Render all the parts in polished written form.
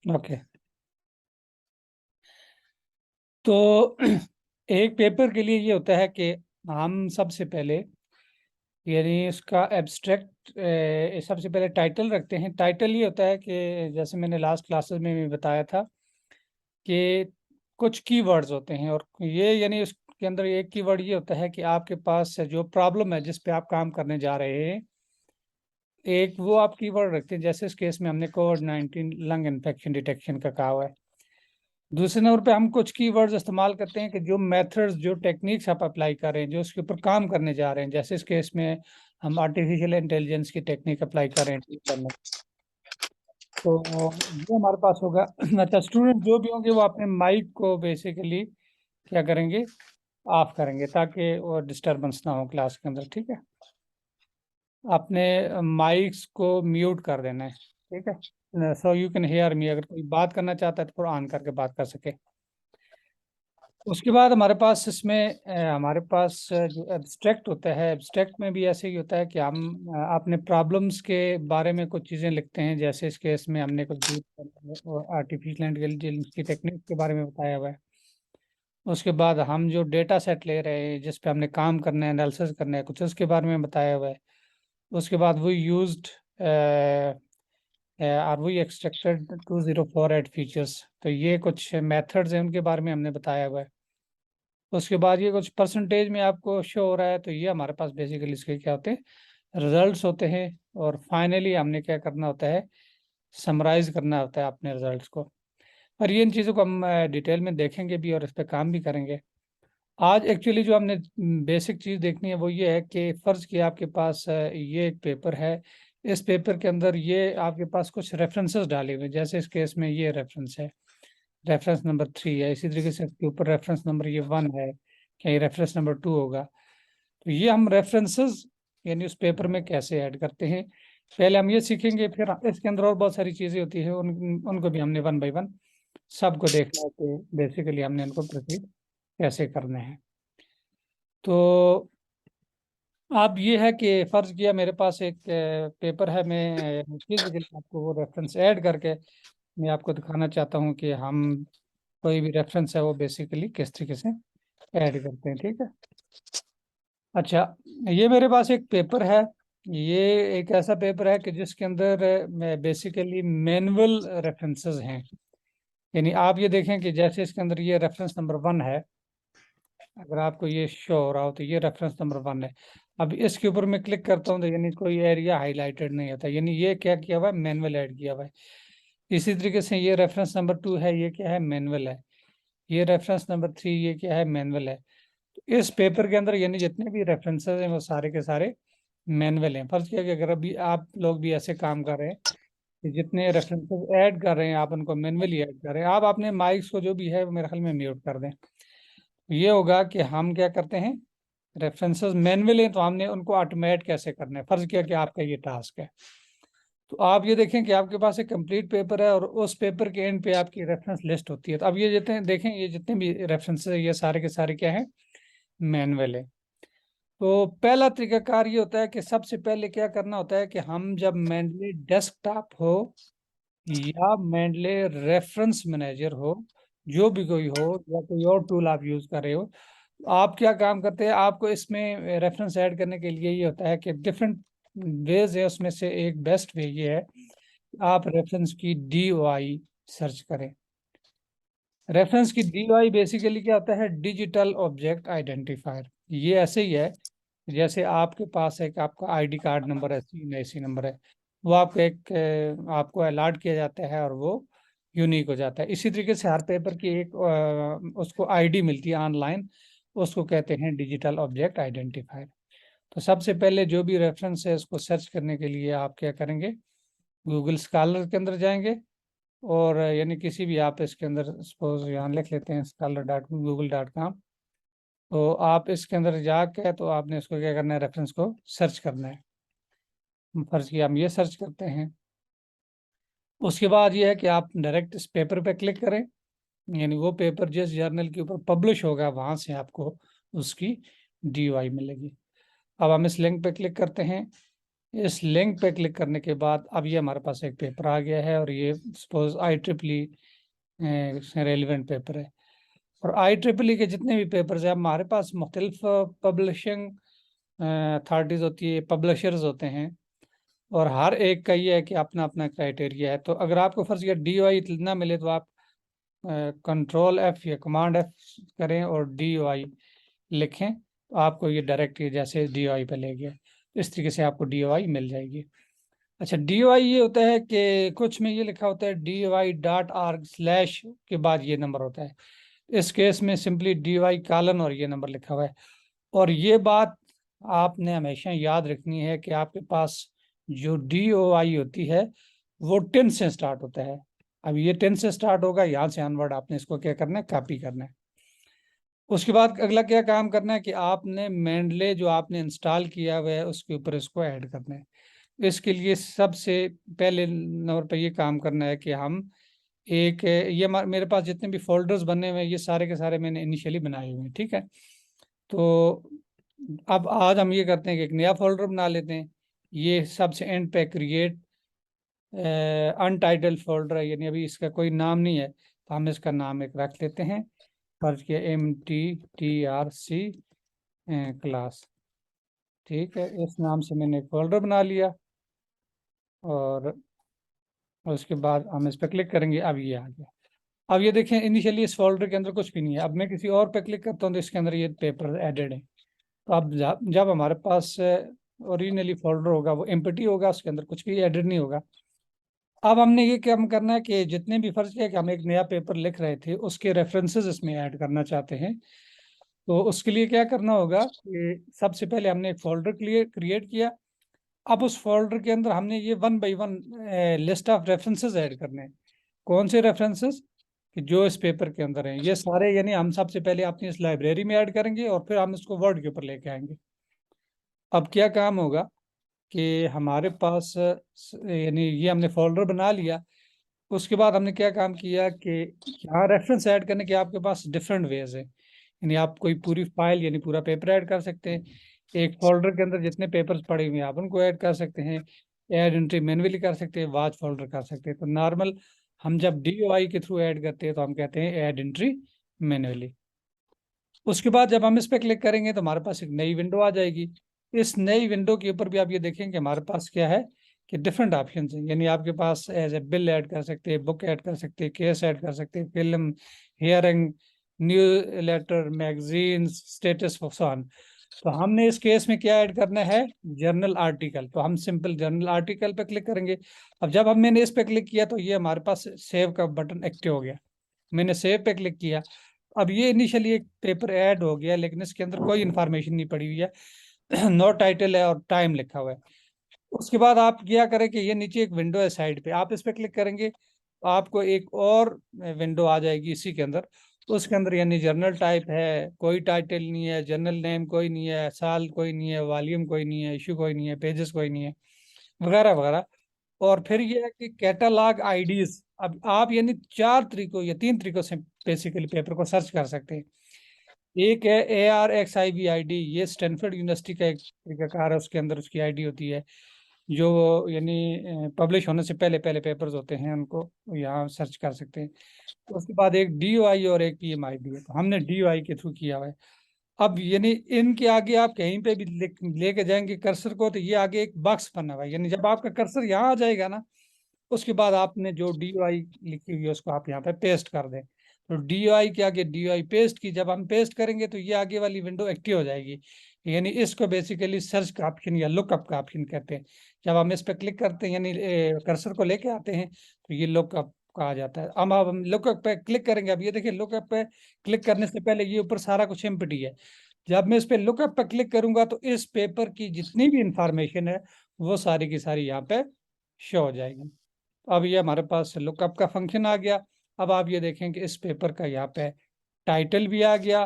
Okay. तो एक paper के लिए ये होता है कि हम सबसे पहले यानी उसका एब्स्ट्रैक्ट सबसे पहले टाइटल रखते हैं। टाइटल ये होता है कि जैसे मैंने लास्ट क्लासेस में भी बताया था कि कुछ कीवर्ड्स होते हैं, और ये यानी उसके अंदर एक कीवर्ड ये होता है कि आपके पास जो प्रॉब्लम है जिस पे आप काम करने जा रहे हैं, एक वो आप कीवर्ड रखते हैं। जैसे इस केस में हमने कोविड-19 लंग इन्फेक्शन डिटेक्शन का कहा हुआ है। दूसरे नंबर पे हम कुछ कीवर्ड्स इस्तेमाल करते हैं कि जो मेथड्स, जो टेक्निक्स आप अप्लाई कर रहे हैं, जो उसके ऊपर काम करने जा रहे हैं। जैसे इस केस में हम आर्टिफिशियल इंटेलिजेंस की टेक्निक अप्लाई कर रहे हैं ठीक करने। तो ये हमारे पास होगा। अच्छा, स्टूडेंट जो भी होंगे वो अपने माइक को बेसिकली क्या करेंगे, ऑफ करेंगे, ताकि वो डिस्टरबेंस ना हो क्लास के अंदर। ठीक है, अपने माइक्स को म्यूट कर देना है। ठीक है, so you can hear me. अगर कोई बात करना चाहता है तो पूरा ऑन करके बात कर सके। उसके बाद हमारे पास इसमें हमारे पास जो एब्स्ट्रैक्ट होता है, एब्स्ट्रैक्ट में भी ऐसे ही होता है कि हम अपने प्रॉब्लम्स के बारे में कुछ चीज़ें लिखते हैं। जैसे इस केस में हमने कुछ आर्टिफिशियल इंटेलिजेंस की टेक्निक के बारे में बताया हुआ है। उसके बाद हम जो डेटा सेट ले रहे हैं जिस पे हमने काम करना है, एनालिसिस करना है, कुछ उसके बारे में बताया हुआ है। उसके बाद वो used are we extracted 2048 features, तो ये कुछ मेथड्स हैं उनके बारे में हमने बताया हुआ है। उसके बाद ये कुछ परसेंटेज में आपको शो हो रहा है, तो ये हमारे पास बेसिकली इसके क्या होते हैं, रिजल्ट्स होते हैं। और फाइनली हमने क्या करना होता है, समराइज करना होता है अपने रिजल्ट्स को। और ये इन चीज़ों को हम डिटेल में देखेंगे भी और इस पर काम भी करेंगे। आज एक्चुअली जो हमने बेसिक चीज़ देखनी है वो ये है कि फ़र्ज़ किया आपके पास ये एक पेपर है। इस पेपर के अंदर ये आपके पास कुछ रेफरेंसेस डाले हुए हैं। जैसे इस केस में ये रेफरेंस है, रेफरेंस नंबर 3 है। इसी तरीके से इसके ऊपर रेफरेंस नंबर ये 1 है, क्या ये रेफरेंस नंबर 2 होगा। तो ये हम रेफरेंसेस यानी उस पेपर में कैसे ऐड करते हैं, पहले हम ये सीखेंगे। फिर इसके अंदर और बहुत सारी चीज़ें होती है, उनको भी हमने 1 बाय 1 सबको देखना है कि बेसिकली हमने उनको प्रोसीड कैसे करने हैं। तो अब ये है कि फ़र्ज़ किया मेरे पास एक पेपर है, मैं फिजिकली आपको वो रेफरेंस ऐड करके मैं आपको दिखाना चाहता हूँ कि हम कोई भी रेफरेंस है वो बेसिकली किस तरीके से ऐड करते हैं। ठीक है। अच्छा, ये मेरे पास एक पेपर है। ये एक ऐसा पेपर है कि जिसके अंदर बेसिकली मैनुअल रेफरेंसेस हैं। यानी आप ये देखें कि जैसे इसके अंदर ये रेफरेंस नंबर 1 है, अगर आपको ये शो हो रहा हो तो ये रेफरेंस नंबर 1 है। अब इसके ऊपर मैं क्लिक करता हूँ तो यानी कोई एरिया हाईलाइटेड नहीं होता, यानी ये क्या किया हुआ है, मैनुअल ऐड किया हुआ है। इसी तरीके से ये रेफरेंस नंबर 2 है, ये क्या है, मैनुअल है। ये रेफरेंस नंबर 3 ये क्या है, मैनुअल है। तो इस पेपर के अंदर यानी जितने भी रेफरेंसेस हैं वो सारे के सारे मैनुअल हैं। फर्ज किया कि अगर अभी आप लोग भी ऐसे काम कर रहे हैं कि जितने रेफरेंसेस ऐड कर रहे हैं आप उनको मैनुअली ऐड कर रहे हैं। आप अपने माइक्स को जो भी है मेरे ख्याल में म्यूट कर दें। ये होगा कि हम क्या करते हैं, रेफरेंसेस मैनुअल हैं तो हमने उनको ऑटोमेट कैसे करना है। फर्ज किया कि आपका ये टास्क है, तो आप ये देखें कि आपके पास एक कंप्लीट पेपर है और उस पेपर के एंड पे आपकी रेफरेंस लिस्ट होती है। तो अब ये जितने देखें, ये जितने भी रेफरेंसेस है ये सारे के सारे क्या है, मैनुअल है। तो पहला तरीकाकार ये होता है कि सबसे पहले क्या करना होता है कि हम जब मैंडले डेस्कटॉप हो या मैंडले रेफरेंस मैनेजर हो, जो भी कोई हो, या कोई और टूल आप यूज कर रहे हो, आप क्या काम करते हैं, आपको इसमें रेफरेंस ऐड करने के लिए ये होता है कि डिफरेंट वेज है। उसमें से एक बेस्ट वे ये है कि आप रेफरेंस की DOI सर्च करें। रेफरेंस की DOI बेसिकली क्या होता है, डिजिटल ऑब्जेक्ट आइडेंटिफायर। ये ऐसे ही है जैसे आपके पास एक आपका ID कार्ड नंबर है, CNIC नंबर है, वो आपको एक आपको अलॉट किया जाता है और वो यूनिक हो जाता है। इसी तरीके से हर पेपर की एक उसको ID मिलती है ऑनलाइन, उसको कहते हैं डिजिटल ऑब्जेक्ट आइडेंटिफायर। तो सबसे पहले जो भी रेफरेंस है उसको सर्च करने के लिए आप क्या करेंगे, गूगल स्कॉलर के अंदर जाएंगे, और यानी किसी भी आप इसके अंदर सपोज यहाँ लिख लेते हैं scholar.google.com। तो आप इसके अंदर जाके तो आपने इसको क्या करना है, रेफरेंस को सर्च करना है। फर्ज किया हम ये सर्च करते हैं। उसके बाद ये है कि आप डायरेक्ट इस पेपर पे क्लिक करें, यानी वो पेपर जिस जर्नल के ऊपर पब्लिश होगा वहाँ से आपको उसकी DOI मिलेगी। अब हम इस लिंक पे क्लिक करते हैं। इस लिंक पे क्लिक करने के बाद अब ये हमारे पास एक पेपर आ गया है, और ये सपोज IEEE रेलिवेंट पेपर है। और IEEE के जितने भी पेपर्स हैं, हमारे पास मुख्तलिफ पब्लिशिंग अथॉरिटीज़ होती है, पब्लिशर्स होते हैं, और हर एक का ये है कि अपना अपना क्राइटेरिया है। तो अगर आपको फर्ज किया DOI ना मिले, तो आप कंट्रोल F या कमांड F करें और DOI लिखें, तो आपको ये डायरेक्ट जैसे DOI पे ले गया, इस तरीके से आपको DOI मिल जाएगी। अच्छा, DOI ये होता है कि कुछ में ये लिखा होता है DOI.org/ के बाद ये नंबर होता है। इस केस में सिंपली DOI कॉलन और ये नंबर लिखा हुआ है। और ये बात आपने हमेशा याद रखनी है कि आपके पास जो DOI होती है वो 10 से स्टार्ट होता है। अब ये 10 से स्टार्ट होगा, यहाँ से ऑनवर्ड आपने इसको क्या करना है, कॉपी करना है। उसके बाद अगला क्या काम करना है कि आपने मेंडले जो आपने इंस्टॉल किया हुआ है उसके ऊपर इसको ऐड करना है। इसके लिए सबसे पहले नंबर पर ये काम करना है कि हम एक ये मेरे पास जितने भी फोल्डर्स बने हुए हैं ये सारे के सारे मैंने इनिशियली बनाए हुए हैं, ठीक है। तो अब आज हम ये करते हैं कि एक नया फोल्डर बना लेते हैं। ये सबसे एंड पे क्रिएट अनटाइटल्ड फोल्डर है, यानी अभी इसका कोई नाम नहीं है, तो हम इसका नाम एक रख लेते हैं, फर्ज किया MTTRC क्लास। ठीक है, इस नाम से मैंने एक फोल्डर बना लिया, और उसके बाद हम इस पर क्लिक करेंगे। अब ये आ गया। अब ये देखें, इनिशियली इस फोल्डर के अंदर कुछ भी नहीं है। अब मैं किसी और पे क्लिक करता हूँ तो इसके अंदर ये पेपर एडेड है। तो अब जब हमारे पास ओरिजिनली फोल्डर होगा वो एम्प्टी होगा, उसके अंदर कुछ भी एडेड नहीं होगा। अब हमने ये काम करना है कि जितने भी फर्ज किया कि हम एक नया पेपर लिख रहे थे उसके रेफरेंसेस इसमें ऐड करना चाहते हैं, तो उसके लिए क्या करना होगा कि सबसे पहले हमने एक फोल्डर क्रिएट किया। अब उस फोल्डर के अंदर हमने ये 1 by 1 list of references add करने हैं। कौन से रेफरेंसेस कि जो इस पेपर के अंदर हैं ये सारे, यानी हम सबसे पहले अपनी इस लाइब्रेरी में ऐड करेंगे और फिर हम इसको वर्ड के ऊपर लेके आएंगे। अब क्या काम होगा कि हमारे पास यानी ये हमने फोल्डर बना लिया। उसके बाद हमने क्या काम किया कि यहाँ रेफरेंस ऐड करने के आपके पास डिफरेंट वेज है। यानी आप कोई पूरी फाइल यानी पूरा पेपर ऐड कर सकते हैं। एक फोल्डर के अंदर जितने पेपर्स पड़े हुए हैं आप उनको ऐड कर सकते हैं, ऐड एंट्री मैन्युअली कर सकते हैं, वाच फोल्डर कर सकते हैं। तो नॉर्मल हम जब DOI के थ्रू ऐड करते हैं तो हम कहते हैं ऐड एंट्री मैन्युअली। उसके बाद जब हम इस पर क्लिक करेंगे तो हमारे पास एक नई विंडो आ जाएगी। इस नई विंडो के ऊपर भी आप ये देखेंगे हमारे पास क्या है कि डिफरेंट ऑप्शन हैं। यानी आपके पास एज ए बिल ऐड कर सकते हैं, बुक ऐड कर सकते हैं, केस ऐड कर सकते हैं, film, hearing, newsletter, magazine, status on. तो हमने इस केस में क्या ऐड करना है, जर्नल आर्टिकल। तो हम सिंपल जर्नल आर्टिकल पे क्लिक करेंगे। अब जब मैंने इस पे क्लिक किया तो ये हमारे पास सेव का बटन एक्टिव हो गया। मैंने सेव पे क्लिक किया। अब ये इनिशियली एक पेपर ऐड हो गया, लेकिन इसके अंदर कोई इंफॉर्मेशन नहीं पड़ी हुई है नो टाइटल है और टाइम लिखा हुआ है। उसके बाद आप क्या करें कि ये नीचे एक विंडो है साइड पे, आप इस पे क्लिक करेंगे तो आपको एक और विंडो आ जाएगी इसी के अंदर। उसके अंदर यानी जर्नल टाइप है, कोई टाइटल नहीं है, जर्नल नेम कोई नहीं है, साल कोई नहीं है, वॉल्यूम कोई नहीं है, इशू कोई नहीं है, पेजेस कोई नहीं है, वगैरह वगैरह। और फिर ये है कि कैटलॉग आईडीज। अब आप यानी 4 तरीकों या 3 तरीकों से बेसिकली पेपर को सर्च कर सकते हैं। एक है ARXIV ID, ये स्टैनफोर्ड यूनिवर्सिटी का एक तरीकाकार है, उसके अंदर उसकी आईडी होती है, जो यानी पब्लिश होने से पहले पहले पेपर्स होते हैं उनको यहाँ सर्च कर सकते हैं। तो उसके बाद एक DOI और एक PMID है, तो हमने DOI के थ्रू किया हुआ है। अब यानी इनके आगे आप कहीं पे भी लेके जाएंगे कर्सर को तो ये आगे एक बॉक्स बना हुआ है, यानी जब आपका कर्सर यहाँ आ जाएगा ना, उसके बाद आपने जो DOI लिखी हुई है उसको आप यहाँ पे पेस्ट कर दें। तो DOI के आगे DOI पेस्ट की, जब हम पेस्ट करेंगे तो ये आगे वाली विंडो एक्टिव हो जाएगी। यानी इसको बेसिकली सर्च का ऑप्शन या लुकअप का ऑप्शन कहते हैं। जब हम इस पर क्लिक करते हैं यानी कर्सर को लेके आते हैं तो ये लुकअप का आ जाता है। अब हम लुकअप पे क्लिक करेंगे। अब ये देखिए, लुकअप पे क्लिक करने से पहले ये ऊपर सारा कुछ एम्प्टी है। जब मैं इस पे लुकअप पे क्लिक करूंगा तो इस पेपर की जितनी भी इंफॉर्मेशन है वो सारी की सारी यहाँ पे शो हो जाएगी। अब ये हमारे पास लुकअप का फंक्शन आ गया। अब आप ये देखें कि इस पेपर का यहाँ पे टाइटल भी आ गया,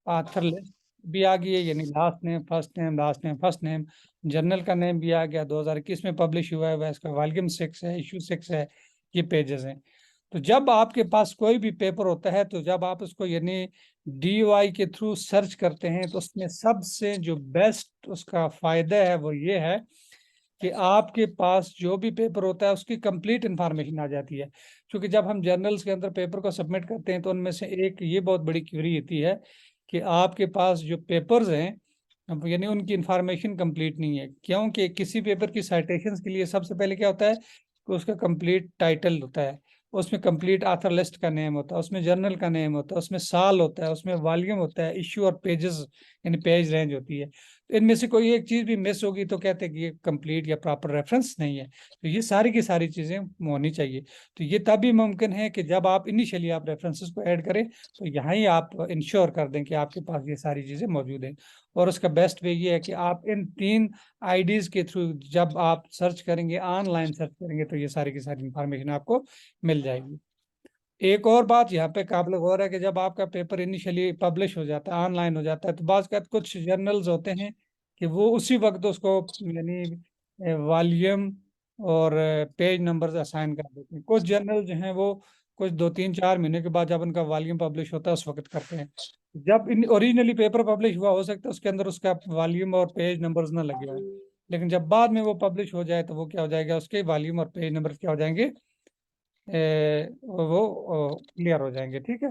आथर लिस्ट भी आ गई है, यानी last name first name, last name first name, journal का नेम भी आ गया, 2021 में पब्लिश हुआ है, इसका वॉल्यूम 6 है, इशू 6 है, ये पेजेस हैं। तो जब आपके पास कोई भी पेपर होता है तो जब आप उसको यानी DOI के थ्रू सर्च करते हैं तो उसमें सबसे जो बेस्ट उसका फायदा है वो ये है कि आपके पास जो भी पेपर होता है उसकी कंप्लीट इंफॉर्मेशन आ जाती है। क्योंकि जब हम जर्नल्स के अंदर पेपर को सबमिट करते हैं तो उनमें से एक ये बहुत बड़ी क्वेरी होती है कि आपके पास जो पेपर्स हैं यानी उनकी इंफॉर्मेशन कंप्लीट नहीं है। क्योंकि किसी पेपर की साइटेशंस के लिए सबसे पहले क्या होता है कि उसका कंप्लीट टाइटल होता है, उसमें कंप्लीट ऑथर लिस्ट का नेम होता है, उसमें जर्नल का नेम होता है, उसमें साल होता है, उसमें वॉल्यूम होता है, इश्यू और पेजेस यानी पेज रेंज होती है। तो इनमें से कोई एक चीज भी मिस होगी तो कहते हैं कि ये कंप्लीट या प्रॉपर रेफरेंस नहीं है। तो ये सारी की सारी चीजें होनी चाहिए। तो ये तभी मुमकिन है कि जब आप इनिशियली आप रेफरेंसेस को ऐड करें तो यहाँ ही आप इंश्योर कर दें कि आपके पास ये सारी चीजें मौजूद हैं। और उसका बेस्ट वे ये है कि आप इन 3 आईडीज के थ्रू जब आप सर्च करेंगे, ऑनलाइन सर्च करेंगे, तो ये सारी की सारी इंफॉर्मेशन आपको मिल जाएगी। एक और बात यहाँ पे काबिल गौर है कि जब आपका पेपर इनिशियली पब्लिश हो जाता है, ऑनलाइन हो जाता है, तो बाज़ का कुछ जर्नल्स होते हैं कि वो उसी वक्त उसको यानी वॉल्यूम और पेज नंबर्स असाइन कर देते हैं। कुछ जर्नल जो हैं वो कुछ 2-3-4 महीने के बाद जब उनका वॉल्यूम पब्लिश होता है उस वक्त करते हैं। जब इन ओरिजिनली पेपर पब्लिश हुआ हो सकता है उसके अंदर उसका वॉल्यूम और पेज नंबर्स ना लगे हुए, लेकिन जब बाद में वो पब्लिश हो जाए तो वो क्या हो जाएगा, उसके वॉल्यूम और पेज नंबर क्या हो जाएंगे, वो क्लियर हो जाएंगे। ठीक है।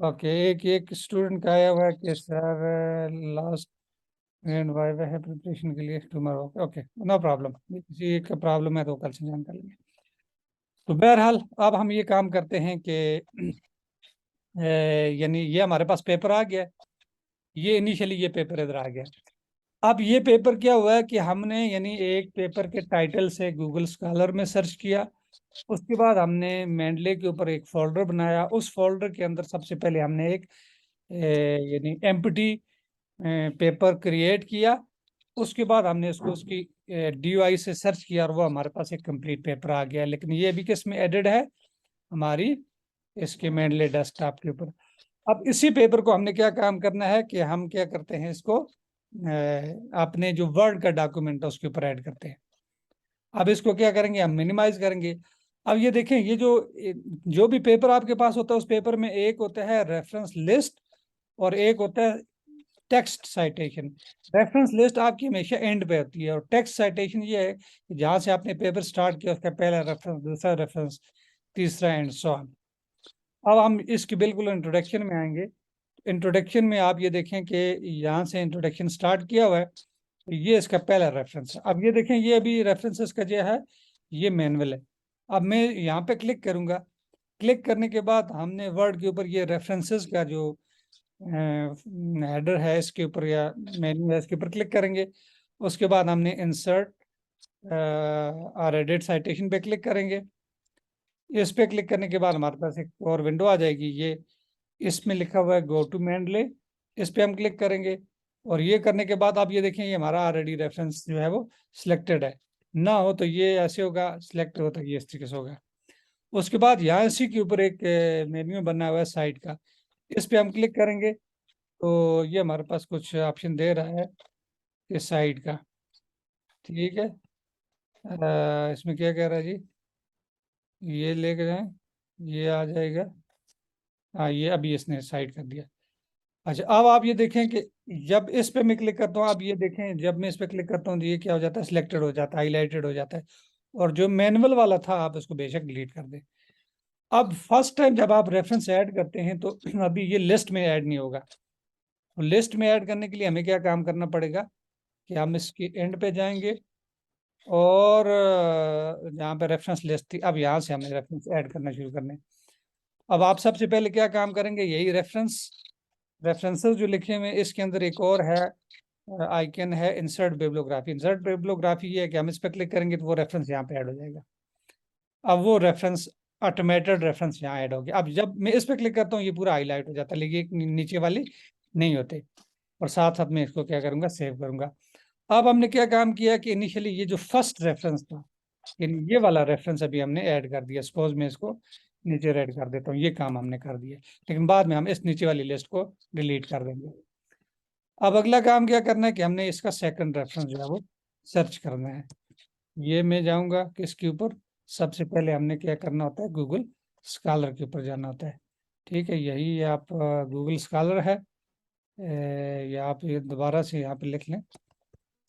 ओके, एक एक स्टूडेंट का आया हुआ है कि सर लास्ट एंड वाइवा है प्रिपरेशन के लिए टुमारो। ओके, नो प्रॉब्लम, किसी एक प्रॉब्लम है तो कल से जान कर लेंगे। तो बहरहाल अब हम ये काम करते हैं कि यानी ये हमारे पास पेपर आ गया, ये इनिशियली ये पेपर इधर आ गया। अब ये पेपर क्या हुआ है कि हमने यानी एक पेपर के टाइटल से गूगल स्कॉलर में सर्च किया, उसके बाद हमने मेंडले के ऊपर एक फोल्डर बनाया, उस फोल्डर के अंदर सबसे पहले हमने एक यानी एम्प्टी पेपर क्रिएट किया। उसके बाद हमने इसको उसकी DOI से सर्च किया और वो हमारे पास एक कंप्लीट पेपर आ गया। लेकिन ये अभी किस में एडेड है, हमारी इसके मेंडले डेस्कटॉप के ऊपर। अब इसी पेपर को हमने क्या काम करना है कि हम क्या करते हैं, इसको अपने जो वर्ड का डॉक्यूमेंट है उसके ऊपर ऐड करते हैं। अब इसको क्या करेंगे, हम मिनिमाइज करेंगे। अब ये देखें, ये जो भी पेपर आपके पास होता है उस पेपर में एक होता है रेफरेंस लिस्ट और एक होता है टेक्स्ट साइटेशन। रेफरेंस लिस्ट आपकी हमेशा एंड पे होती है और टेक्स्ट साइटेशन ये है कि जहां से आपने पेपर स्टार्ट किया उसका पहला रेफरेंस, दूसरा रेफरेंस, तीसरा एंड सो ऑन। अब हम इसकी बिल्कुल इंट्रोडक्शन में आएंगे। इंट्रोडक्शन में आप ये देखें कि यहाँ से इंट्रोडक्शन स्टार्ट किया हुआ है, तो ये इसका पहला रेफरेंस। अब ये देखें, ये अभी रेफरेंसेस का जो है ये मैनुअल है। अब मैं यहाँ पे क्लिक करूंगा, क्लिक करने के बाद हमने वर्ड के ऊपर ये रेफरेंसेस का जो हेडर है इसके ऊपर या मेन्यू है इसके ऊपर क्लिक करेंगे। उसके बाद हमने इंसर्ट और एडिट साइटेशन पे क्लिक करेंगे। इस पे क्लिक करने के बाद हमारे पास एक और विंडो आ जाएगी, ये इसमें लिखा हुआ है गो टू मेंडले, इस पे हम क्लिक करेंगे। और ये करने के बाद आप ये देखें, ये हमारा ऑलरेडी रेफरेंस जो है वो सिलेक्टेड है। ना हो तो ये ऐसे होगा, सिलेक्ट हो तो ये इस तरीके से होगा। उसके बाद यहाँ इसी के ऊपर एक मेन्यू बना हुआ है साइड का, इस पे हम क्लिक करेंगे तो ये हमारे पास कुछ ऑप्शन दे रहा है इस साइड का। ठीक है। इसमें क्या कह रहा है जी, ये लेके जाएं, ये आ जाएगा। हाँ, ये अभी इसने साइड कर दिया। अच्छा, अब आप ये देखें कि जब इस पे मैं क्लिक करता हूँ, आप ये देखें जब मैं इस पे क्लिक करता हूँ तो ये क्या हो जाता है, सिलेक्टेड हो जाता है, हाईलाइटेड हो जाता है। और जो मैनुअल वाला था आप उसको बेशक डिलीट कर दें। अब फर्स्ट टाइम जब आप रेफरेंस ऐड करते हैं तो अभी ये लिस्ट में ऐड नहीं होगा। तो लिस्ट में ऐड करने के लिए हमें क्या काम करना पड़ेगा कि हम इसके एंड पे जाएंगे और जहाँ पे रेफरेंस लिस्ट थी, अब यहाँ से हमें रेफरेंस ऐड करना शुरू करने। अब आप सबसे पहले क्या काम करेंगे, यही रेफरेंसेस जो लिखे हुए इसके अंदर एक और है आइकन है इंसर्ट बिब्लियोग्राफी। इंसर्ट बिब्लियोग्राफी ये है कि हम इस पर क्लिक करेंगे तो वो रेफरेंस यहाँ पे ऐड हो जाएगा। अब वो रेफरेंस ऑटोमेटेड रेफरेंस यहाँ ऐड हो गया। अब जब मैं इस पर क्लिक करता हूँ ये पूरा हाईलाइट हो जाता है, लेकिन नीचे वाली नहीं होते। और साथ साथ में इसको क्या करूँगा, सेव करूँगा। अब हमने क्या काम किया कि इनिशियली ये जो फर्स्ट रेफरेंस था, ये वाला रेफरेंस अभी हमने ऐड कर दिया। सपोज मैं इसको नीचे ऐड कर देता हूँ, ये काम हमने कर दिया। लेकिन बाद में हम इस नीचे वाली लिस्ट को डिलीट कर देंगे। अब अगला काम क्या करना है कि हमने इसका सेकंड रेफरेंस जो है वो सर्च करना है। ये मैं जाऊंगा किसके ऊपर, सबसे पहले हमने क्या करना होता है, गूगल स्कॉलर के ऊपर जाना होता है। ठीक है, यही आप गूगल स्कॉलर है, या आप ये दोबारा से यहाँ पे लिख लें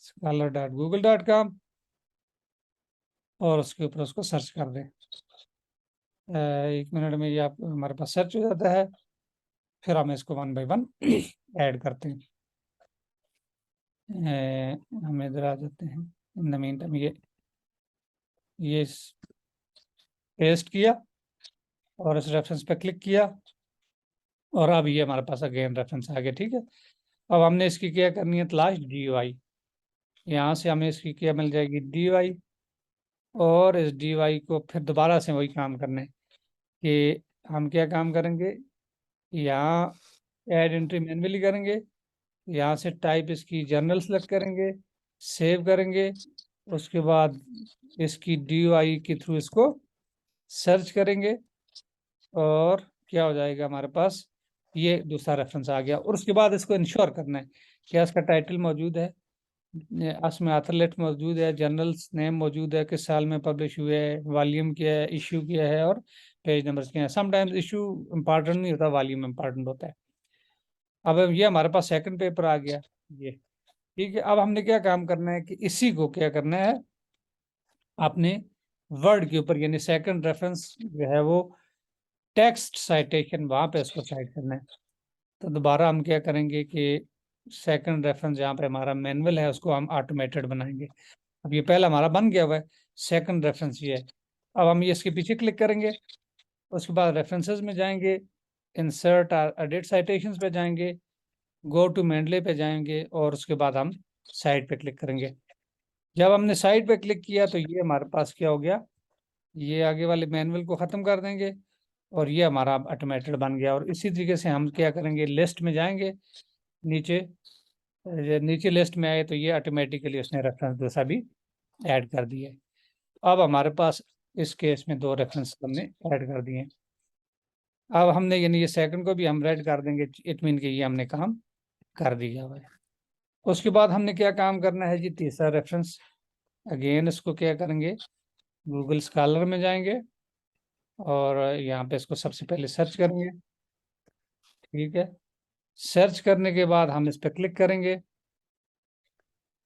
scholar.google.com। और उसके ऊपर उसको सर्च कर दें। 1 मिनट में ये आप हमारे पास सर्च हो जाता है। फिर हम इसको 1 बाय 1 ऐड करते हैं। हम इधर आ जाते हैं। इन द मीन टाइम ये पेस्ट किया और इस रेफरेंस पे क्लिक किया और अब ये हमारे पास अगेन रेफरेंस आ गया। ठीक है, अब हमने इसकी क्या करनी है तलाश, DUI। यहाँ से हमें इसकी क्या मिल जाएगी, DUI। और इस DUI को फिर दोबारा से वही काम करना है कि हम क्या काम करेंगे, यहाँ ऐड एंट्री मैन्युअली करेंगे, यहाँ से टाइप इसकी जनरल सेलेक्ट करेंगे, सेव करेंगे, उसके बाद इसकी DUI के थ्रू इसको सर्च करेंगे और क्या हो जाएगा हमारे पास, ये दूसरा रेफरेंस आ गया। और उसके बाद इसको इंश्योर करना है कि इसका टाइटल मौजूद है, इसमें ऑथर मौजूद है, जर्नल्स नेम मौजूद है, किस साल में पब्लिश हुए है, वॉल्यूम क्या है, इशू क्या है और पेज नंबर्स क्या है। समटाइम्स इशू इंपॉर्टेंट नहीं होता, वॉल्यूम इंपॉर्टेंट होता है। अब ये हमारे पास सेकंड पेपर आ गया ये। ठीक है, अब हमने क्या काम करना है कि इसी को क्या करना है, आपने वर्ड के ऊपर यानी सेकंड रेफरेंस जो है वो टेक्स्ट साइटेशन वहां पे इसको साइट करना है। तो दोबारा हम क्या करेंगे कि सेकंड रेफरेंस जहाँ पे हमारा मैनुअल है उसको हम ऑटोमेटेड बनाएंगे। अब ये पहला हमारा बन गया हुआ है, सेकंड रेफरेंस ये है। अब हम ये इसके पीछे क्लिक करेंगे, उसके बाद रेफरेंसेस में जाएंगे, इंसर्ट एडिट साइटेशंस पे जाएंगे, गो टू मेंडले पे जाएंगे और उसके बाद हम साइट पे क्लिक करेंगे। जब हमने साइट पे क्लिक किया तो ये हमारे पास क्या हो गया, ये आगे वाले मैनुअल को ख़त्म कर देंगे और ये हमारा ऑटोमेटेड बन गया। और इसी तरीके से हम क्या करेंगे, लिस्ट में जाएंगे, नीचे नीचे लिस्ट में आए तो ये ऑटोमेटिकली उसने रेफरेंस दूसरा भी ऐड कर दिया है। अब हमारे पास इस केस में 2 रेफरेंस हमने ऐड कर दिए हैं। अब हमने यानी ये सेकंड को भी हम ऐड कर देंगे, इट मीन कि ये हमने काम कर दिया हुआ है। उसके बाद हमने क्या काम करना है जी, तीसरा रेफरेंस। अगेन इसको क्या करेंगे, गूगल स्कॉलर में जाएंगे और यहाँ पे इसको सबसे पहले सर्च करेंगे। ठीक है, सर्च करने के बाद हम इस पर क्लिक करेंगे।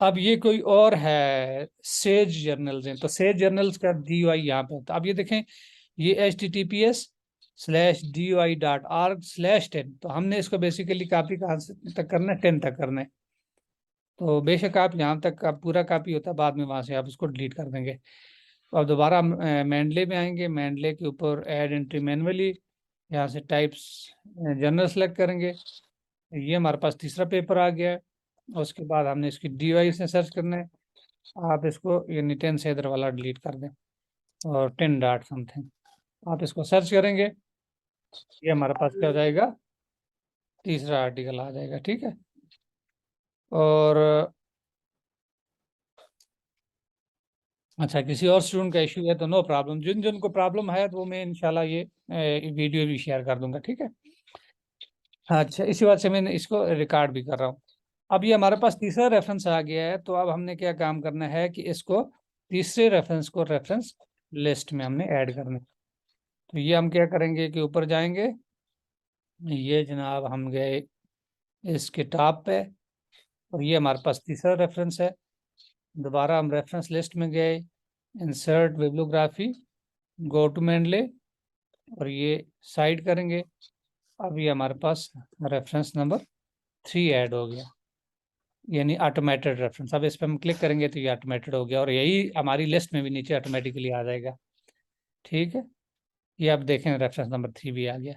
अब ये कोई और है, सेज जर्नल्स हैं, तो सेज जर्नल्स का DUI यहाँ पे होता है। अब ये देखें, ये https://dui.org/10। तो हमने इसको बेसिकली कॉपी कहाँ से तक करना है, 10 तक करना है। तो बेशक आप यहाँ तक का पूरा कॉपी होता है, बाद में वहाँ से आप उसको डिलीट कर देंगे। तो अब दोबारा मैंडले में आएंगे, मैंडले के ऊपर ऐड एंट्री मैनुअली, यहाँ से टाइप्स जनरल सेलेक्ट करेंगे। ये हमारे पास तीसरा पेपर आ गया है। उसके बाद हमने इसकी DUI से सर्च करना है। आप इसको यानी 10 से इधर वाला डिलीट कर दें और 10 डॉट समथिंग आप इसको सर्च करेंगे, ये हमारे पास क्या हो जाएगा, तीसरा आर्टिकल आ जाएगा। ठीक है, और अच्छा किसी और स्टूडेंट का इशू है तो नो प्रॉब्लम, जिन जिन को प्रॉब्लम है तो वो मैं इंशाल्लाह ये वीडियो भी शेयर कर दूंगा। ठीक है, अच्छा इसी बात से मैंने इसको रिकॉर्ड भी कर रहा हूँ। अब ये हमारे पास तीसरा रेफरेंस आ गया है, तो अब हमने क्या काम करना है कि इसको तीसरे रेफरेंस को रेफरेंस लिस्ट में हमने ऐड करना है। तो ये हम क्या करेंगे कि ऊपर जाएंगे, ये जनाब हम गए इसके टॉप पे और ये हमारे पास तीसरा रेफरेंस है। दोबारा हम रेफरेंस लिस्ट में गए, insert bibliography, go to Mendel और ये साइड करेंगे। अब ये हमारे पास रेफरेंस नंबर 3 ऐड हो गया, यानी ऑटोमेटेड रेफरेंस। अब इस पर हम क्लिक करेंगे तो ये ऑटोमेटेड हो गया और यही हमारी लिस्ट में भी नीचे ऑटोमेटिकली आ जाएगा। ठीक है, ये आप देखें रेफरेंस नंबर 3 भी आ गया।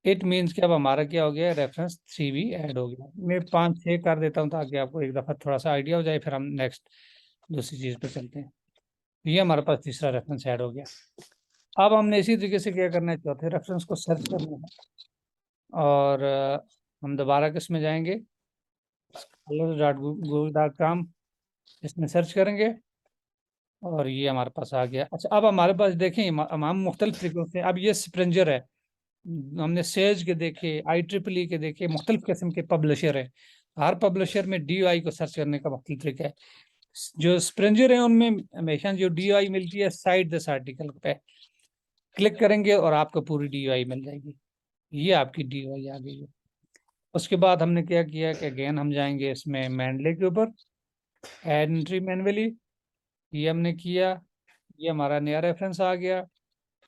इट मीन्स कि अब हमारा क्या हो गया, रेफरेंस 3 भी ऐड हो गया। मैं 5-6 कर देता हूँ ताकि आपको एक दफ़ा थोड़ा सा आइडिया हो जाए, फिर हम नेक्स्ट दूसरी चीज़ पर चलते हैं। ये हमारे पास तीसरा रेफरेंस ऐड हो गया। अब हमने इसी तरीके से क्या करना है, चौथे रेफरेंस को सर्च करना है और हम दोबारा किस में जाएंगे, scholars.google.com, इसमें सर्च करेंगे और ये हमारे पास आ गया। अच्छा अब हमारे पास देखें हम मुख्तलिफ तरीकों से, अब ये स्प्रिंजर है, हमने सेज के देखे, IEEE के देखे, मुख्तलिफ किस्म के पब्लिशर है। हर पब्लिशर में DUI को सर्च करने का मुख्तलिफ तरीका है। जो स्प्रिंजर है उनमें हमेशा जो DUI मिलती है साइड दिस आर्टिकल पे क्लिक करेंगे और आपको पूरी DUI मिल जाएगी। ये आपकी DUI आ गई है। उसके बाद हमने क्या किया कि अगेन हम जाएंगे इसमें मैंडले के ऊपर, एड एंट्री मैनुअली, ये हमने किया। ये हमारा नया रेफरेंस आ गया।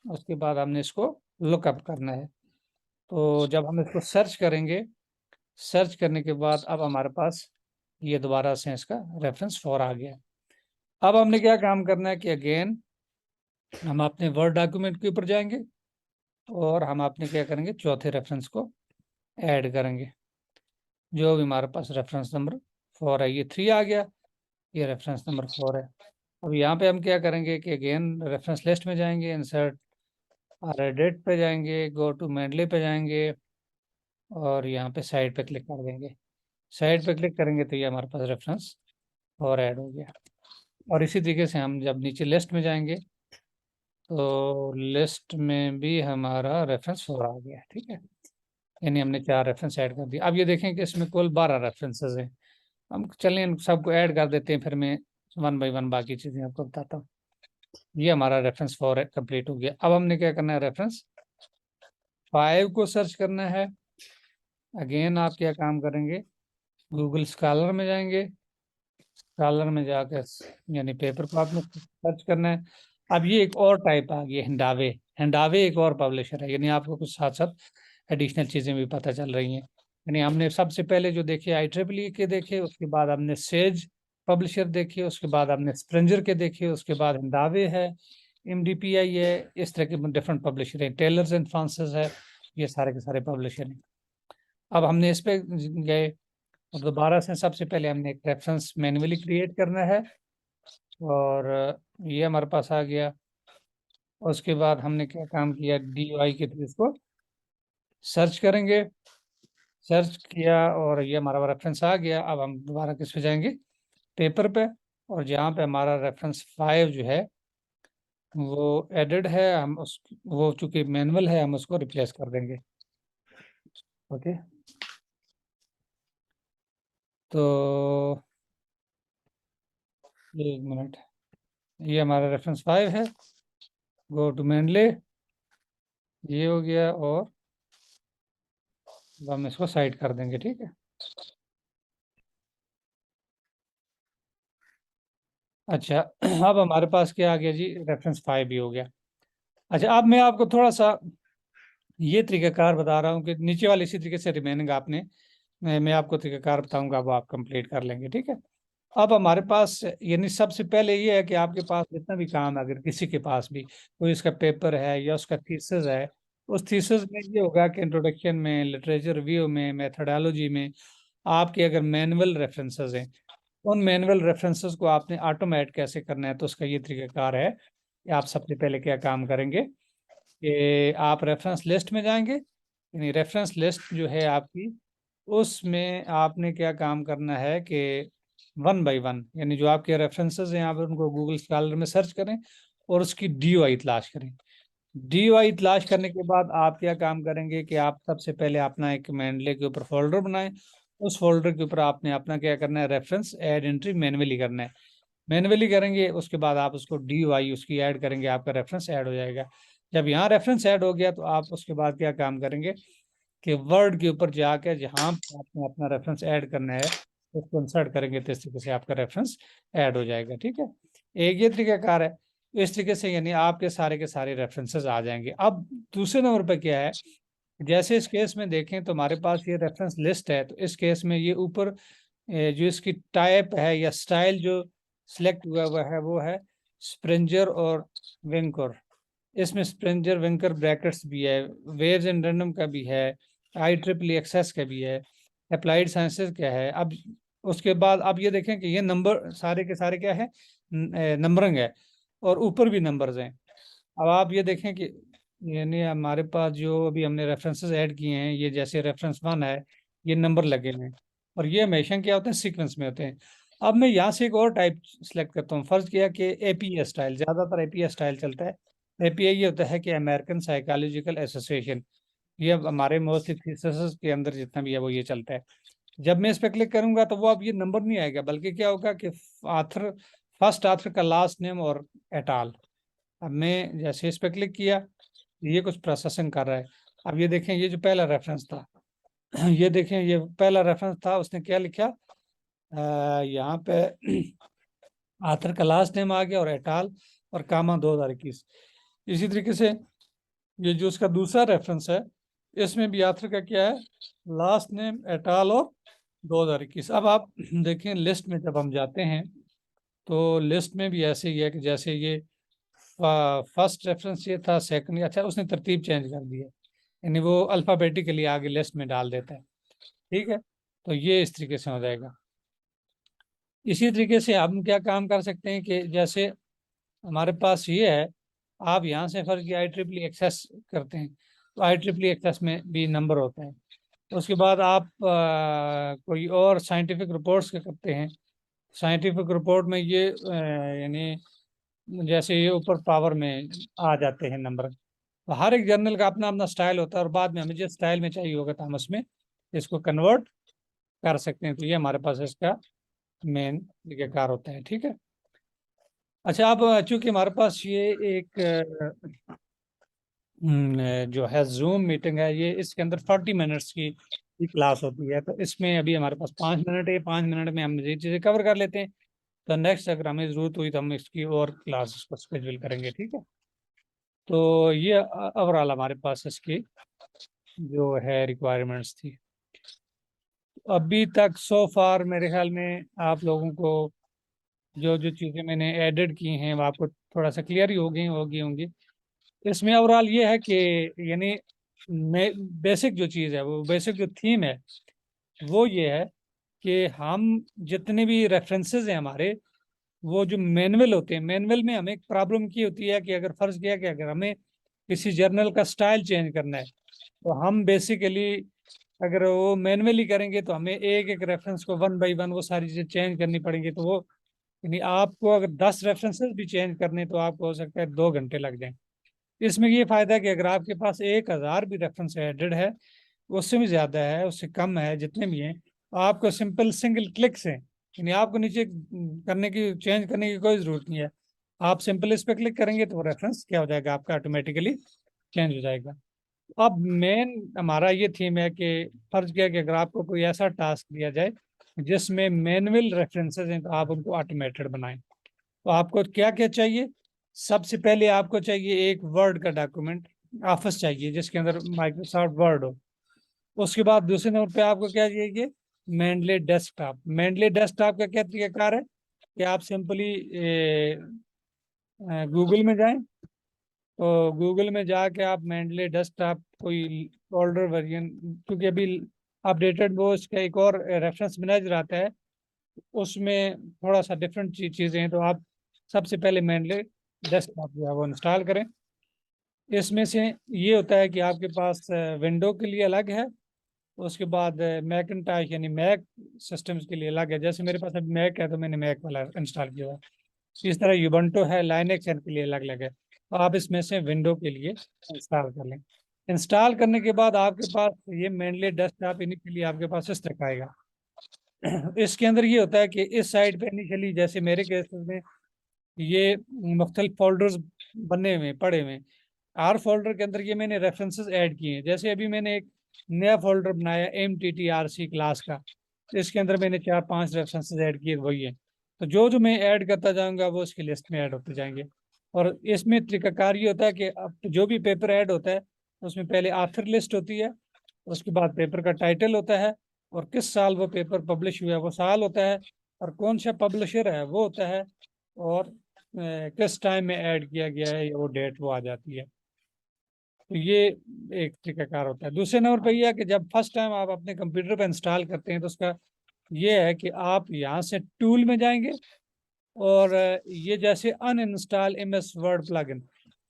उसके बाद हमने इसको लुकअप करना है। तो जब हम इसको सर्च करेंगे, सर्च करने के बाद अब हमारे पास ये दोबारा से इसका रेफरेंस 4 आ गया। अब हमने क्या काम करना है कि अगेन हम अपने वर्ड डॉक्यूमेंट के ऊपर जाएंगे और हम अपने क्या करेंगे, चौथे रेफरेंस को ऐड करेंगे। जो भी हमारे पास रेफरेंस नंबर 4 है, ये 3 आ गया, ये रेफरेंस नंबर 4 है। अब यहाँ पे हम क्या करेंगे कि अगेन रेफरेंस लिस्ट में जाएंगे, इंसर्ट डेट पे जाएंगे, गो टू मेडले पे जाएंगे और यहाँ पे साइड पे क्लिक कर देंगे। साइड पे क्लिक करेंगे तो ये हमारे पास रेफरेंस 4 ऐड हो गया। और इसी तरीके से हम जब नीचे लिस्ट में जाएंगे तो लिस्ट में भी हमारा रेफरेंस 4 आ गया। ठीक है, यानी हमने 4 रेफरेंस ऐड कर दिए। अब ये देखें कि इसमें कुल 12 रेफरेंसेस हैं। हम चलें इन सबको ऐड कर देते हैं, फिर मैं वन बाई वन बाकी चीज़ें आपको बताता हूँ। ये हमारा रेफरेंस 4 कंप्लीट हो गया। अब हमने क्या करना है, रेफरेंस 5 को सर्च करना है। अगेन आप क्या काम करेंगे, गूगल स्कॉलर में जाएंगे, स्कॉलर में जाकर यानी पेपर को आपने सर्च करना है। अब ये एक और टाइप आ गई है, हिंडावे। हिंडावे एक और पब्लिशर है, यानी आपको कुछ साथ साथ एडिशनल चीज़ें भी पता चल रही हैं। यानी हमने सबसे पहले जो देखे IEEE के देखे, उसके बाद हमने सेज पब्लिशर देखे, उसके बाद हमने स्प्रिंजर के देखे, उसके बाद हिंडावे है, MDPI है, इस तरह के डिफरेंट पब्लिशर हैं, टेलर्स एंड फ्रांसिस है, ये सारे के सारे पब्लिशर हैं। अब हमने इस पे गए और दोबारा से सबसे पहले हमने एक रेफरेंस मैन्युअली क्रिएट करना है और ये हमारे पास आ गया। उसके बाद हमने क्या काम किया, DOI के थ्रू इसको सर्च करेंगे, सर्च किया और ये हमारा रेफरेंस आ गया। अब हम दोबारा किस पे जाएंगे, पेपर पे, और जहाँ पे हमारा रेफरेंस 5 जो है वो एडेड है, हम उस वो चूंकि मैनुअल है हम उसको रिप्लेस कर देंगे। ओके, तो ये 1 मिनट, ये हमारा रेफरेंस 5 है, गो टू मैनले, ये हो गया और अब हम इसको साइड कर देंगे। ठीक है, अच्छा अब हमारे पास क्या आ गया जी, रेफरेंस 5 भी हो गया। अच्छा, अब मैं आपको थोड़ा सा ये तरीकाकार बता रहा हूँ कि नीचे वाले इसी तरीके से रिमेनिंग आपने, मैं आपको तरीकाकार बताऊंगा, वो आप कंप्लीट कर लेंगे। ठीक है, अब हमारे पास यानी सबसे पहले ये है कि आपके पास जितना भी काम है, अगर किसी के पास भी कोई इसका पेपर है या उसका थीसिस है, उस थीसिस में ये होगा कि इंट्रोडक्शन में, लिटरेचर रिव्यू में, मेथोडोलॉजी में आपके अगर मैनुअल रेफरेंसेस हैं, उन मैनुअल रेफरेंसेस को आपने ऑटोमेट कैसे करना है, तो उसका ये तरीकाकार है कि आप सबसे पहले क्या काम करेंगे कि आप रेफरेंस लिस्ट में जाएंगे, यानी रेफरेंस लिस्ट जो है आपकी, उसमें आपने क्या काम करना है कि वन बाय वन, यानी जो आपके रेफरेंसेस हैं आप उनको गूगल स्कॉलर में सर्च करें और उसकी DOI तलाश करें। DOI तलाश करने के बाद आप क्या काम करेंगे कि आप सबसे पहले अपना एक मैंडले के ऊपर फोल्डर बनाएं। उस फोल्डर के ऊपर आपने अपना क्या करना है, रेफरेंस ऐड एंट्री मैनुअली करना है। मैनुअली करेंगे, उसके बाद आप उसको DOI उसकी ऐड करेंगे, आपका रेफरेंस ऐड हो जाएगा। जब यहाँ रेफरेंस ऐड हो गया तो आप उसके बाद क्या काम करेंगे कि वर्ड के ऊपर जाकर जहाँ पे आपने अपना रेफरेंस ऐड करना है उसको इंसर्ट करेंगे, तो इस तरीके से आपका रेफरेंस ऐड हो जाएगा। ठीक है, एक ये तरीकाकार है। इस तरीके से यानी आपके सारे के सारे रेफरेंसेस आ जाएंगे। अब दूसरे नंबर पर क्या है, जैसे इस केस में देखें तो हमारे पास ये रेफरेंस लिस्ट है, तो इस केस में ये ऊपर जो इसकी टाइप है या स्टाइल जो सिलेक्ट हुआ हुआ है वो है स्प्रिंजर और विंकर। इसमें स्प्रिंजर विंकर ब्रैकेट्स भी है, वेव्स एंड रैंडम का भी है, IEEE एक्सेस का भी है, अप्लाइड साइंसेज का है। अब उसके बाद अब ये देखें कि ये नंबर सारे के सारे क्या है, नंबरिंग है और ऊपर भी नंबर्स हैं। अब आप ये देखें कि यानी हमारे पास जो अभी हमने रेफरेंसेस ऐड किए हैं, ये जैसे रेफरेंस 1 है, ये नंबर लगे हुए हैं और ये हमेशा क्या होते हैं, सीक्वेंस में होते हैं। अब मैं यहाँ से एक और टाइप सेलेक्ट करता हूँ, फर्ज किया कि APA स्टाइल, ज़्यादातर APA स्टाइल चलता है। APA ये होता है कि अमेरिकन साइकोलॉजिकल एसोसिएशन, ये अब हमारे मोस्टली थीसिस के अंदर जितना भी है वो ये चलता है। जब मैं इस पर क्लिक करूंगा तो वो अब ये नंबर नहीं आएगा, बल्कि क्या होगा कि आथर, फर्स्ट आथर का लास्ट नेम और एटाल। अब मैं जैसे इस पर क्लिक किया, ये कुछ प्रोसेसिंग कर रहा है। अब ये देखें, ये जो पहला रेफरेंस था ये देखें, ये पहला रेफरेंस था, उसने क्या लिखा, यहाँ पे आथर का लास्ट नेम आ गया और एटाल, और कामा 2021। इसी तरीके से ये जो उसका दूसरा रेफरेंस है, इसमें भी आथर का क्या है, लास्ट नेम एटाल और 2021। अब आप देखें लिस्ट में जब हम जाते हैं तो लिस्ट में भी ऐसे ही है कि जैसे ये फर्स्ट रेफरेंस ये था, सेकंड, अच्छा उसने तरतीब चेंज कर दी है, यानी वो अल्फ़ाबेटिकली आगे लिस्ट में डाल देता है। ठीक है, तो ये इस तरीके से हो जाएगा। इसी तरीके से हम क्या काम कर सकते हैं कि जैसे हमारे पास ये है, आप यहाँ से फर्ज की IEEE एक्सेस करते हैं तो IEEE एक्सेस में भी नंबर होते हैं। उसके बाद आप कोई और साइंटिफिक रिपोर्ट्स के करते हैं, साइंटिफिक रिपोर्ट में ये यानी जैसे ये ऊपर पावर में आ जाते हैं नंबर। तो हर एक जर्नल का अपना अपना स्टाइल होता है और बाद में हमें जिस स्टाइल में चाहिए होगा तो हम उसमें इसको कन्वर्ट कर सकते हैं। तो ये हमारे पास इसका मेन तरीकाकार होता है। ठीक है, अच्छा अब चूंकि हमारे पास ये एक जो है जूम मीटिंग है, ये इसके अंदर 40 मिनट्स की क्लास होती है, तो इसमें अभी हमारे पास 5 मिनट है, 5 मिनट में हम ये चीज़ें कवर कर लेते हैं। तो नेक्स्ट अगर हमें ज़रूरत हुई तो हम इसकी और क्लास को शेड्यूल करेंगे। ठीक है, तो ये ओवरऑल हमारे पास इसकी जो है रिक्वायरमेंट्स थी। अभी तक सो फार मेरे ख्याल में आप लोगों को जो जो चीज़ें मैंने एडिट की हैं वो आपको थोड़ा सा क्लियर ही होगी होंगी। इसमें ओवरऑल ये है कि यानी बेसिक जो चीज़ है, वो बेसिक जो थीम है वो ये है कि हम जितने भी रेफरेंसेस हैं हमारे, वो जो मैनुअल होते हैं, मैनुअल में हमें एक प्रॉब्लम की होती है कि अगर फर्ज किया कि अगर हमें किसी जर्नल का स्टाइल चेंज करना है तो हम बेसिकली अगर वो मैनुअली करेंगे तो हमें एक एक रेफरेंस को 1 बाय 1 वो सारी चीज़ें चेंज करनी पड़ेंगी। तो वो यानी आपको अगर 10 रेफरेंसेस भी चेंज करने तो आपको हो सकता है 2 घंटे लग जाएं। इसमें ये फायदा है कि अगर आपके पास 1,000 भी रेफरेंस एडेड है, उससे भी ज्यादा है, उससे कम है, जितने भी हैं, तो आपको सिंपल सिंगल क्लिक से यानी आपको नीचे करने की चेंज करने की कोई जरूरत नहीं है। आप सिंपल इस पर क्लिक करेंगे तो रेफरेंस क्या हो जाएगा, आपका ऑटोमेटिकली चेंज हो जाएगा। अब मेन हमारा ये थीम है कि फर्ज किया कि अगर आपको कोई ऐसा टास्क दिया जाए जिसमें मैनुअल रेफरेंसेस हैं तो आप उनको ऑटोमेटेड बनाएं। तो आपको क्या क्या चाहिए, सबसे पहले आपको चाहिए एक वर्ड का डॉक्यूमेंट, ऑफिस चाहिए जिसके अंदर माइक्रोसॉफ्ट वर्ड हो। उसके बाद दूसरे नंबर पे आपको क्या चाहिए, मेंडले डेस्कटॉप। मेंडले डेस्कटॉप का क्या तरीकाकार है कि आप सिंपली गूगल में जाएं, तो गूगल में जाके आप मेंडले डेस्कटॉप कोई ओल्डर वर्जन, क्योंकि अभी अपडेटेड वो इसका एक और रेफरेंस मैनेजर आता है, उसमें थोड़ा सा डिफरेंट चीज़ें हैं। तो आप सबसे पहले मेनली डेस्कटॉप जो है वो इंस्टॉल करें। इसमें से ये होता है कि आपके पास विंडो के लिए अलग है, उसके बाद मैकिंटॉश यानी मैक सिस्टम्स के लिए अलग है। जैसे मेरे पास अभी मैक है तो मैंने मैक वाला इंस्टॉल किया हुआ है। इस तरह यूबंटो है, लाइनक्स के लिए अलग अलग है, तो आप इसमें से विंडो के लिए इंस्टॉल कर लें। इंस्टॉल करने के बाद आपके पास ये मेनली डेस्कटॉप इनिशियली आपके पास इस तरह आएगा। इसके अंदर ये होता है कि इस साइड पे इनिशियली जैसे मेरे केस में ये मुख्तलिफ फोल्डर्स बने हुए पड़े हुए हैं। आर फोल्डर के अंदर ये मैंने रेफरेंसेस ऐड किए हैं। जैसे अभी मैंने एक नया फोल्डर बनाया MTTRC क्लास का, तो इसके अंदर मैंने 4-5 रेफरेंसेस ऐड किए, वही है। तो जो जो मैं ऐड करता जाऊंगा वो उसकी लिस्ट में ऐड होते जाएंगे। और इसमें तरीकाकार ये होता है कि अब जो भी पेपर ऐड होता है उसमें पहले आथर लिस्ट होती है, उसके बाद पेपर का टाइटल होता है, और किस साल वो पेपर पब्लिश हुआ है वो साल होता है, और कौन सा पब्लिशर है वो होता है, और किस टाइम में ऐड किया गया है वो डेट वो आ जाती है। तो ये एक तरीकाकार होता है। दूसरे नंबर पर यह है कि जब फर्स्ट टाइम आप अपने कंप्यूटर पर इंस्टॉल करते हैं तो उसका ये है कि आप यहाँ से टूल में जाएंगे और ये जैसे अनइंस्टॉल MS वर्ड प्लगइन,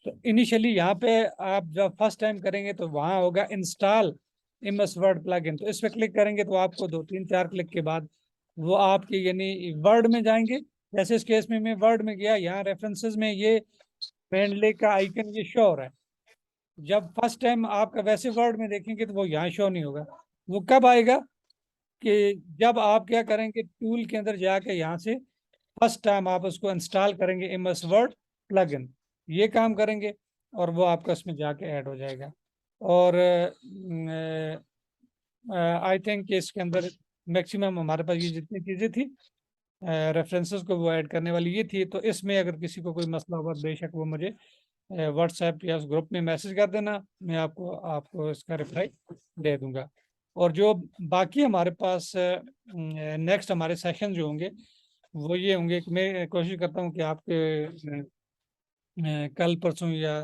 तो इनिशियली यहाँ पे आप जब फर्स्ट टाइम करेंगे तो वहाँ होगा इंस्टॉल MS वर्ड प्लगइन, तो इस पर क्लिक करेंगे तो आपको 2-3-4 क्लिक के बाद वो आपके यानी वर्ड में जाएंगे। जैसे इस केस में मैं वर्ड में गया, यहाँ रेफरेंसेस में ये मेनली का आइकन ये शो हो रहा है। जब फर्स्ट टाइम आपका वैसे वर्ड में देखेंगे तो वो यहाँ शो नहीं होगा। वो कब आएगा कि जब आप क्या करेंगे, टूल के अंदर जाके यहाँ से फर्स्ट टाइम आप उसको इंस्टॉल करेंगे MS वर्ड प्लगइन, ये काम करेंगे और वो आपका उसमें जाके ऐड हो जाएगा। और आई थिंक इसके अंदर मैक्सिमम हमारे पास ये जितनी चीज़ें थी रेफरेंसेस को वो ऐड करने वाली ये थी। तो इसमें अगर किसी को कोई मसला हुआ बेशक वो मुझे व्हाट्सएप या उस ग्रुप में मैसेज कर देना, मैं आपको आपको इसका रिप्लाई दे दूंगा। और जो बाकी हमारे पास नेक्स्ट हमारे सेशन जो होंगे वो ये होंगे कि मैं कोशिश करता हूँ कि आपके कल परसों या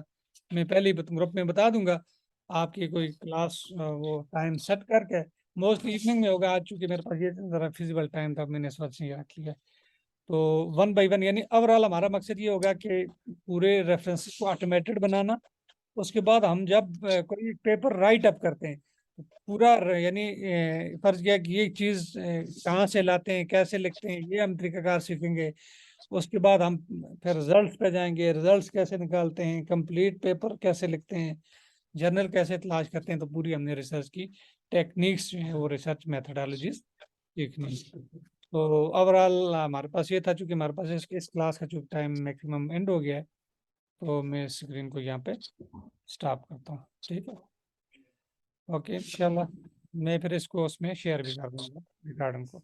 मैं पहले ही ग्रुप में बता दूंगा आपकी कोई क्लास वो टाइम सेट करके, मोस्टली इवनिंग में होगा। आज चूंकि मेरे पास ये ज़रा फिजिबल टाइम था, मैंने इस वक्त से रख लिया। तो वन बाई वन यानी ओवरऑल हमारा मकसद ये होगा कि पूरे रेफरेंसेस को ऑटोमेटेड बनाना। उसके बाद हम जब कोई पेपर राइट अप करते हैं तो पूरा यानी फर्ज किया कि ये चीज़ कहाँ से लाते हैं, कैसे लिखते हैं, ये हम तरीकाकार सीखेंगे। उसके बाद हम फिर रिजल्ट्स पे जाएंगे, रिजल्ट्स कैसे निकालते हैं, कंप्लीट पेपर कैसे लिखते हैं, जर्नल कैसे तलाश करते हैं। तो पूरी हमने रिसर्च की टेक्निक्स जो है वो रिसर्च मेथडोलॉजीज सीखनी है। तो ओवरऑल हमारे पास ये था, चूंकि हमारे पास इस क्लास का जो टाइम मैक्सिमम एंड हो गया है, तो मैं स्क्रीन को यहाँ पे स्टॉप करता हूँ। ठीक है, ओके, इंशाल्लाह मैं फिर इसको उसमें शेयर भी कर दूंगा रिकॉर्डिंग को।